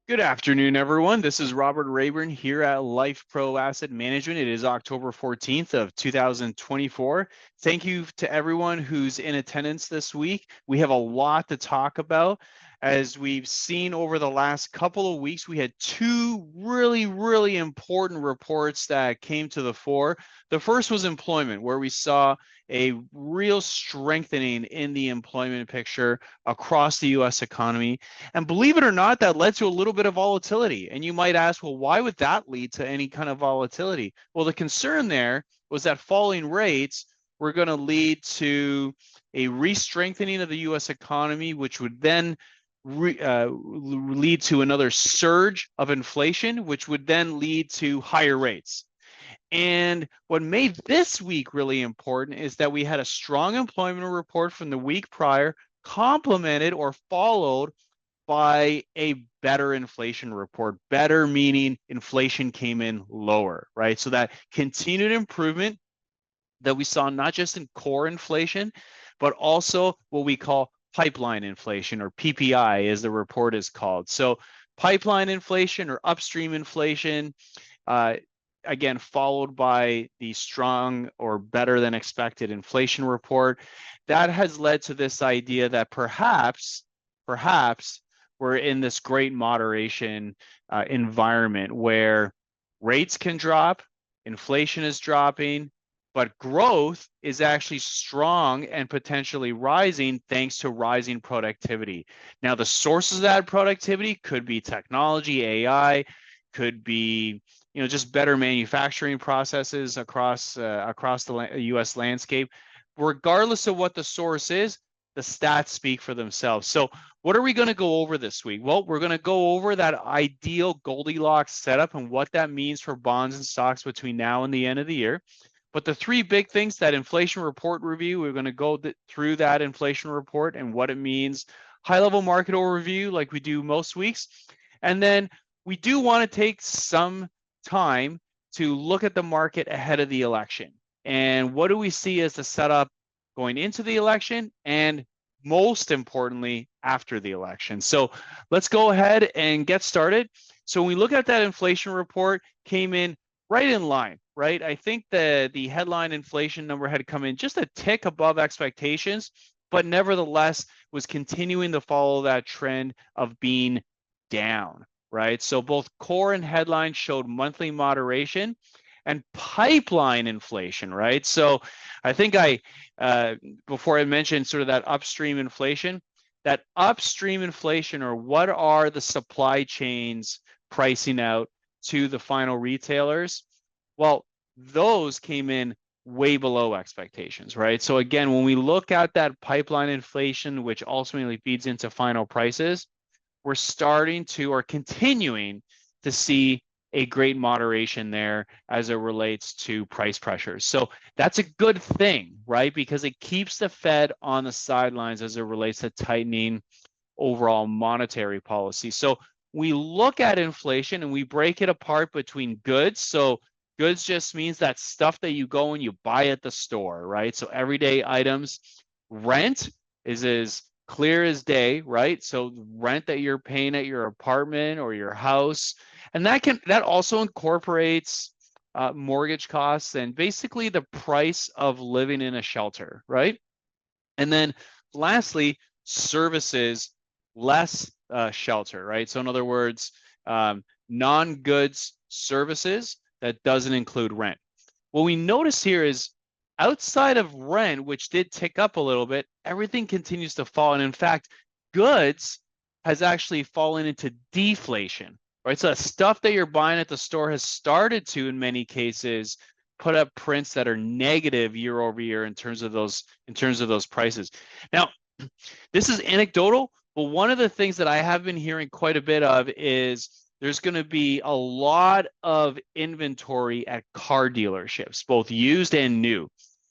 Good afternoon, everyone. This is Robert Rayburn here at Life Pro Asset Management. It is October 14th of 2024. Thank you to everyone who's in attendance this week. We have a lot to talk about. As we've seen over the last couple of weeks, we had two really important reports that came to the fore. The first was employment, where we saw a real strengthening in the employment picture across the US economy. And believe it or not, that led to a little bit of volatility. And you might ask, well, why would that lead to any kind of volatility? Well, the concern there was that falling rates were going to lead to a re-strengthening of the US economy, which would then lead to another surge of inflation, which would then lead to higher rates. And what made this week really important is that we had a strong employment report from the week prior, complemented or followed by a better inflation report. Better meaning inflation came in lower, right? So that continued improvement that we saw not just in core inflation, but also what we call pipeline inflation, or PPI as the report is called. So pipeline inflation or upstream inflation, again, followed by the strong or better than expected inflation report. That has led to this idea that perhaps we're in this great moderation environment where rates can drop, inflation is dropping, but growth is actually strong and potentially rising thanks to rising productivity. Now, the sources of that productivity could be technology, AI, could be just better manufacturing processes across the U.S. landscape. Regardless of what the source is, the stats speak for themselves. So what are we going to go over this week? Well, we're going to go over that ideal Goldilocks setup and what that means for bonds and stocks between now and the end of the year. But the three big things, that inflation report review, we're going to go through that inflation report and what it means, high-level market overview like we do most weeks. And then we do want to take some time to look at the market ahead of the election. And what do we see as the setup going into the election, and most importantly, after the election? So let's go ahead and get started. So when we look at that inflation report, came in right in line, right? I think the headline inflation number had come in just a tick above expectations, but nevertheless was continuing to follow that trend of being down, right? So both core and headline showed monthly moderation and pipeline inflation, right? So I think before I mentioned sort of that upstream inflation, or what are the supply chains pricing out to the final retailers? Well, those came in way below expectations, right? So again, when we look at that pipeline inflation, which ultimately feeds into final prices, we're starting to, or continuing to see a great moderation there as it relates to price pressures. So that's a good thing, right? Because it keeps the Fed on the sidelines as it relates to tightening overall monetary policy. So we look at inflation and we break it apart between goods. So goods just means that stuff that you go and you buy at the store, right? So everyday items. Rent is as clear as day, right? So rent that you're paying at your apartment or your house, and that also incorporates mortgage costs and basically the price of living in a shelter, right? And then lastly, services, less shelter, right? So in other words, non-goods services that doesn't include rent. What we notice here is outside of rent, which did tick up a little bit, everything continues to fall. And in fact, goods has actually fallen into deflation, right? So that stuff that you're buying at the store has started to, in many cases, put up prints that are negative year over year in terms of those prices. Now, this is anecdotal, but one of the things that I have been hearing quite a bit of is there's going to be a lot of inventory at car dealerships, both used and new.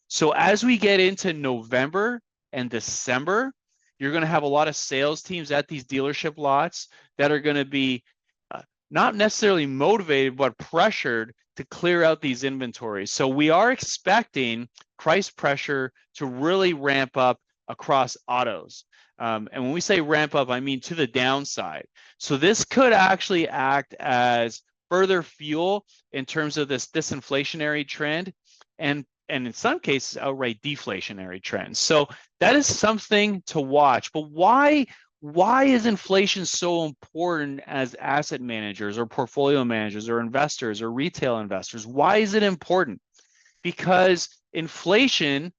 So as we get into November and December, you're going to have a lot of sales teams at these dealership lots that are going to be not necessarily motivated, but pressured to clear out these inventories. So we are expecting price pressure to really ramp up across autos. And when we say ramp up, I mean to the downside. So this could actually act as further fuel in terms of this disinflationary trend and in some cases outright deflationary trends. So that is something to watch. But why is inflation so important as asset managers or portfolio managers or investors or retail investors? Why is it important? Because inflation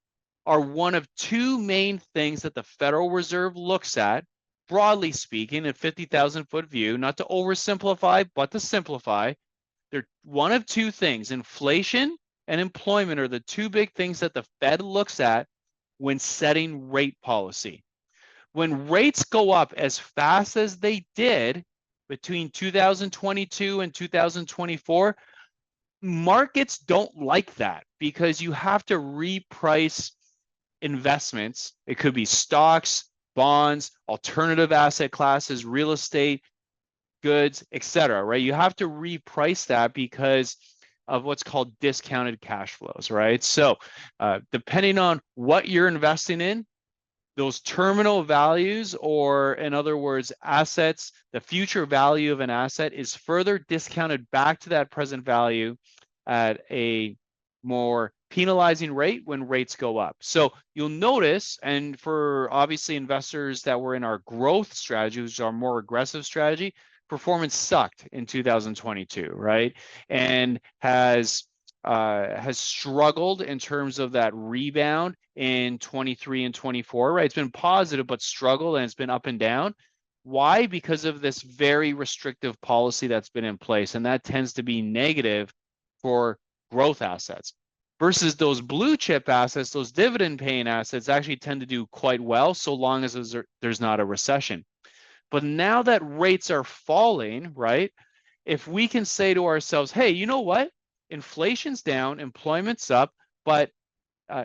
are one of two main things that the Federal Reserve looks at, broadly speaking, a 50,000-foot view, not to oversimplify, but to simplify. They're one of two things. Inflation and employment are the two big things that the Fed looks at when setting rate policy. When rates go up as fast as they did between 2022 and 2024, markets don't like that because you have to reprice investments. It could be stocks, bonds, alternative asset classes, real estate, goods, etc. Right? You have to reprice that because of what's called discounted cash flows, right? So depending on what you're investing in, those terminal values, or in other words, assets, the future value of an asset is further discounted back to that present value at a more penalizing rate when rates go up. So you'll notice, and for obviously investors that were in our growth strategy, which is our more aggressive strategy, performance sucked in 2022, right? And has struggled in terms of that rebound in 23 and 24, right? It's been positive, but struggled, and it's been up and down. Why? Because of this very restrictive policy that's been in place, and that tends to be negative for growth assets versus those blue chip assets. Those dividend paying assets actually tend to do quite well so long as there's not a recession. But now that rates are falling, right? If we can say to ourselves, hey, you know what? Inflation's down, employment's up, but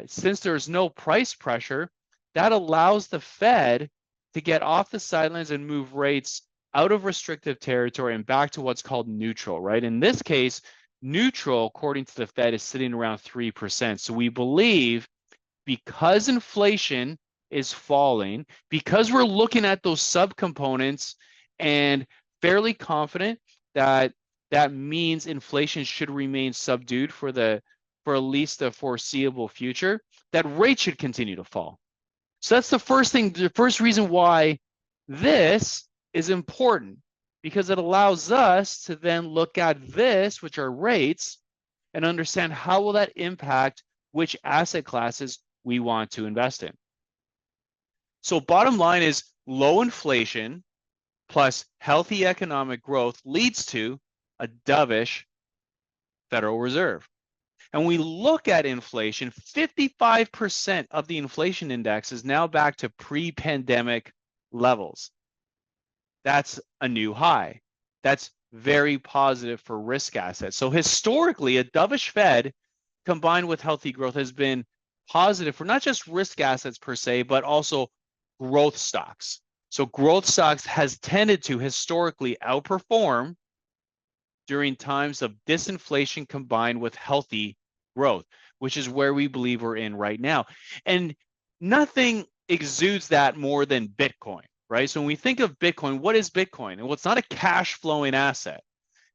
since there's no price pressure, that allows the Fed to get off the sidelines and move rates out of restrictive territory and back to what's called neutral, right? In this case, neutral, according to the Fed, is sitting around 3%. So we believe because inflation is falling, because we're looking at those subcomponents and fairly confident that that means inflation should remain subdued for at least the foreseeable future, that rates should continue to fall. So that's the first thing, the first reason why this is important, because it allows us to then look at this, which are rates, and understand how will that impact which asset classes we want to invest in. So bottom line is low inflation plus healthy economic growth leads to a dovish Federal Reserve. And we look at inflation, 55% of the inflation index is now back to pre-pandemic levels. That's a new high. That's very positive for risk assets. So historically, a dovish Fed combined with healthy growth has been positive for not just risk assets per se, but also growth stocks. So growth stocks has tended to historically outperform during times of disinflation combined with healthy growth, which is where we believe we're in right now. And nothing exudes that more than Bitcoin, right? So when we think of Bitcoin, what is Bitcoin? Well, it's not a cash flowing asset.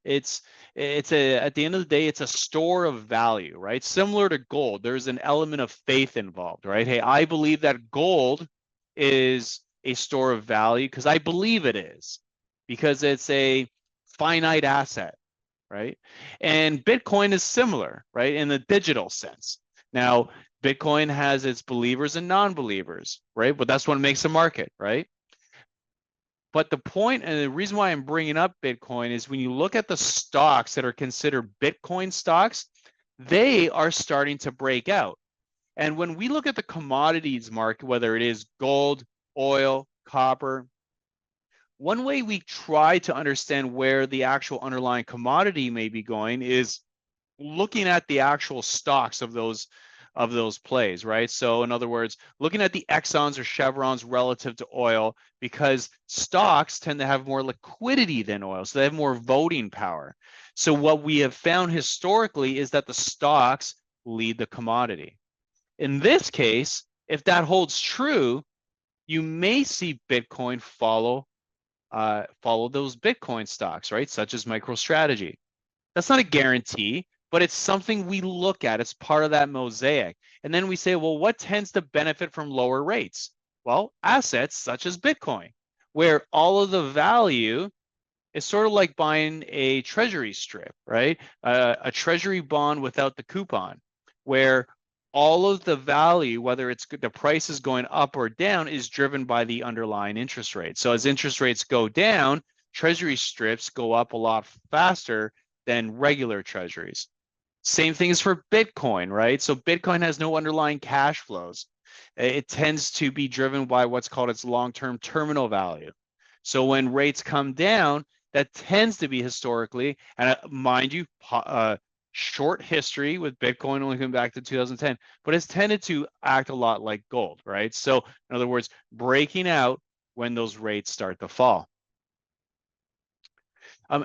It's at the end of the day, it's a store of value, right? Similar to gold, there's an element of faith involved, right? Hey, I believe that gold is a store of value because I believe it is, because it's a finite asset, right? And Bitcoin is similar, right, in the digital sense. Now, Bitcoin has its believers and non-believers, right? But that's what makes a market, right? But the point and the reason why I'm bringing up Bitcoin is when you look at the stocks that are considered Bitcoin stocks, they are starting to break out. And when we look at the commodities market, whether it is gold, oil, copper, one way we try to understand where the actual underlying commodity may be going is looking at the actual stocks of those plays, right? So in other words, looking at the Exxons or Chevrons relative to oil, because stocks tend to have more liquidity than oil, so they have more voting power. So what we have found historically is that the stocks lead the commodity. In this case, If that holds true, you may see Bitcoin follow those Bitcoin stocks, right? Such as MicroStrategy. That's not a guarantee, but it's something we look at. It's part of that mosaic. And then we say, well, what tends to benefit from lower rates? Well, assets such as Bitcoin, where all of the value is sort of like buying a treasury strip, right? A treasury bond without the coupon, where all of the value, whether it's the price is going up or down, is driven by the underlying interest rate. So as interest rates go down, treasury strips go up a lot faster than regular treasuries. Same thing is for Bitcoin, right? So Bitcoin has no underlying cash flows. It tends to be driven by what's called its long-term terminal value. So when rates come down, that tends to be historically, and mind you, short history with Bitcoin only coming back to 2010, but it's tended to act a lot like gold, right? So in other words, breaking out when those rates start to fall.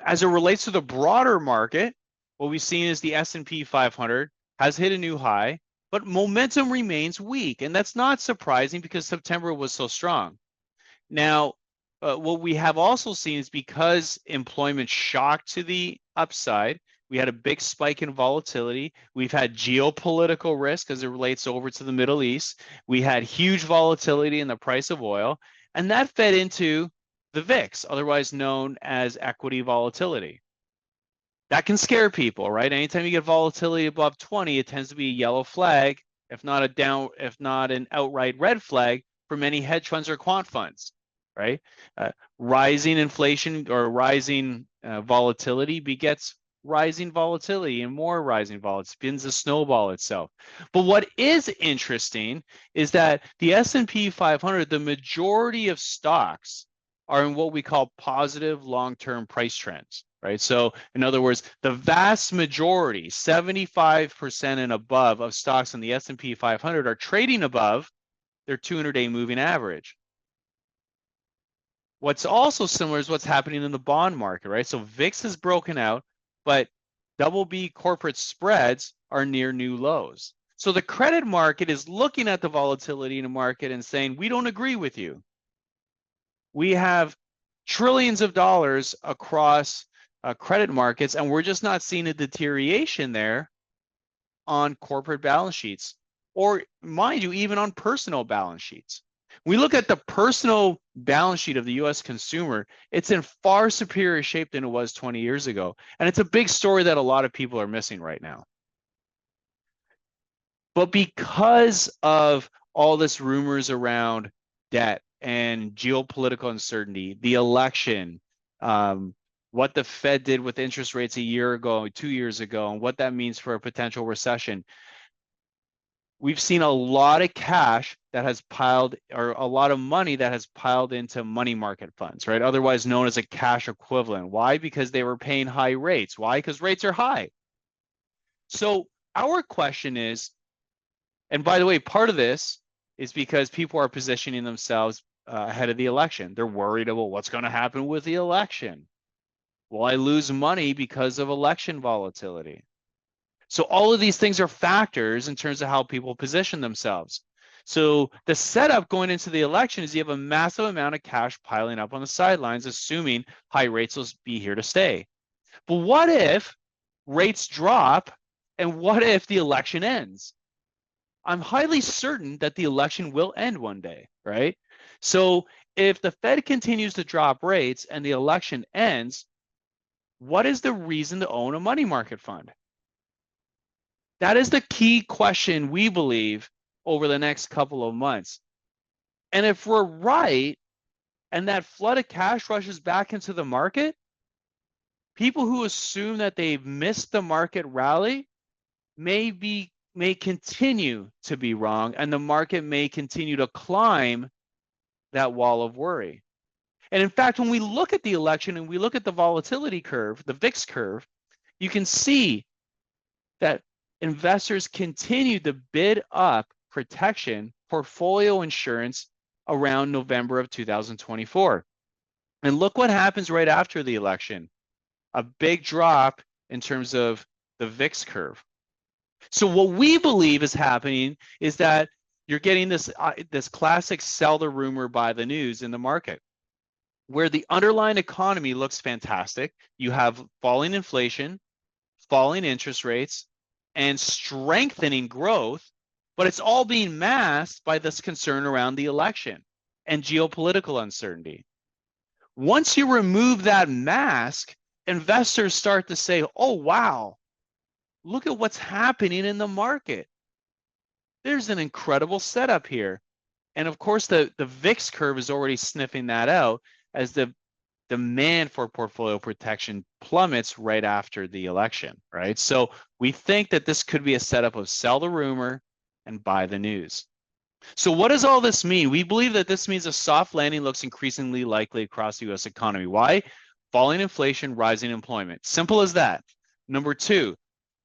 As it relates to the broader market, what we've seen is the S&P 500 has hit a new high, but momentum remains weak. And that's not surprising because September was so strong. Now, what we have also seen is because employment shocked to the upside, we had a big spike in volatility. We've had geopolitical risk as it relates over to the Middle East. We had huge volatility in the price of oil, and that fed into the VIX, otherwise known as equity volatility. That can scare people, right? Anytime you get volatility above 20, it tends to be a yellow flag, if not an outright red flag for many hedge funds or quant funds, right? Rising inflation or rising volatility begets rising volatility and more rising volatility, spins the snowball itself. But what is interesting is that the S&P 500, the majority of stocks are in what we call positive long-term price trends, right? So in other words, the vast majority, 75% and above of stocks in the S&P 500 are trading above their 200-day moving average. What's also similar is what's happening in the bond market, right? So VIX has broken out, but double B corporate spreads are near new lows. So the credit market is looking at the volatility in the market and saying, we don't agree with you. We have trillions of dollars across credit markets, and we're just not seeing a deterioration there on corporate balance sheets, or mind you, even on personal balance sheets. We look at the personal balance sheet of the US consumer, it's in far superior shape than it was 20 years ago. And it's a big story that a lot of people are missing right now. But because of all this rumors around debt and geopolitical uncertainty, the election, what the Fed did with interest rates a year ago, 2 years ago, and what that means for a potential recession, we've seen a lot of cash that has piled, or a lot of money that has piled into money market funds, right? Otherwise known as a cash equivalent. Why? Because they were paying high rates. Why? Because rates are high. So our question is, and by the way, part of this is because people are positioning themselves ahead of the election. They're worried about what's going to happen with the election. Will I lose money because of election volatility? So all of these things are factors in terms of how people position themselves. So the setup going into the election is you have a massive amount of cash piling up on the sidelines, assuming high rates will be here to stay. But what if rates drop, and what if the election ends? I'm highly certain that the election will end one day, right? So if the Fed continues to drop rates and the election ends, what is the reason to own a money market fund? That is the key question, we believe, over the next couple of months. And if we're right, and that flood of cash rushes back into the market, people who assume that they've missed the market rally may continue to be wrong, and the market may continue to climb that wall of worry. And in fact, when we look at the election and we look at the volatility curve, the VIX curve, you can see that investors continue to bid up protection, portfolio insurance around November of 2024. And look what happens right after the election. A big drop in terms of the VIX curve. So what we believe is happening is that you're getting this classic sell the rumor, buy the news in the market, where the underlying economy looks fantastic. You have falling inflation, falling interest rates, and strengthening growth, but it's all being masked by this concern around the election and geopolitical uncertainty. Once you remove that mask, investors start to say, oh, wow, look at what's happening in the market. There's an incredible setup here. And of course, the VIX curve is already sniffing that out as the demand for portfolio protection plummets right after the election, right? So we think that this could be a setup of sell the rumor and buy the news. So what does all this mean? We believe that this means a soft landing looks increasingly likely across the US economy. Why? Falling inflation, rising employment. Simple as that. Number two,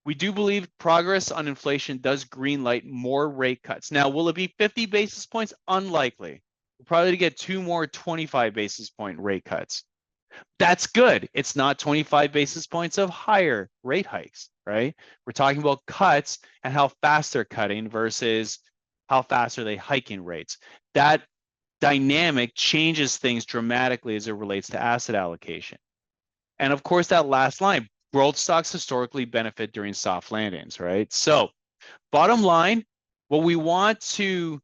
we do believe progress on inflation does greenlight more rate cuts. Now, will it be 50 basis points? Unlikely. We'll probably get 2 more 25 basis point rate cuts. That's good. It's not 25 basis points of higher rate hikes, right? We're talking about cuts and how fast they're cutting versus how fast are they hiking rates. That dynamic changes things dramatically as it relates to asset allocation. And of course, that last line, growth stocks historically benefit during soft landings, right? So bottom line, what we want to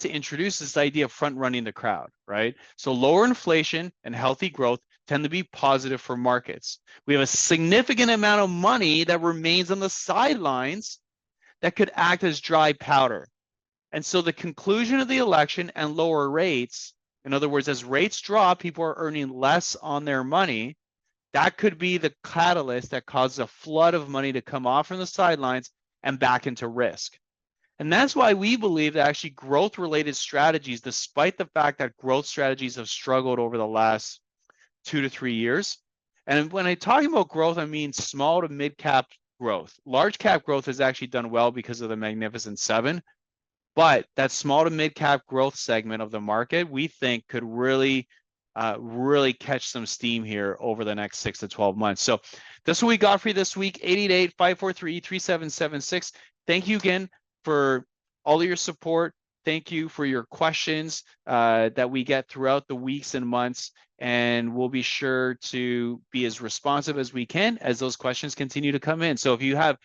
introduce is the idea of front running the crowd, right? So lower inflation and healthy growth tend to be positive for markets. We have a significant amount of money that remains on the sidelines that could act as dry powder. And so the conclusion of the election and lower rates, in other words, as rates drop, people are earning less on their money. That could be the catalyst that causes a flood of money to come off from the sidelines and back into risk. And that's why we believe that actually growth-related strategies, despite the fact that growth strategies have struggled over the last 2 to 3 years, and when I'm talking about growth, I mean small to mid-cap growth. Large cap growth has actually done well because of the Magnificent Seven, but that small to mid-cap growth segment of the market, we think could really catch some steam here over the next 6 to 12 months. So that's what we got for you this week, 888-543-3776. Thank you again for all of your support. Thank you for your questions that we get throughout the weeks and months, and we'll be sure to be as responsive as we can as those questions continue to come in. So if you have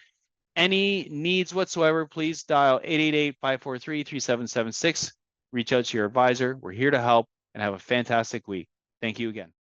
any needs whatsoever, please dial 888-543-3776. Reach out to your advisor. We're here to help, and have a fantastic week. Thank you again.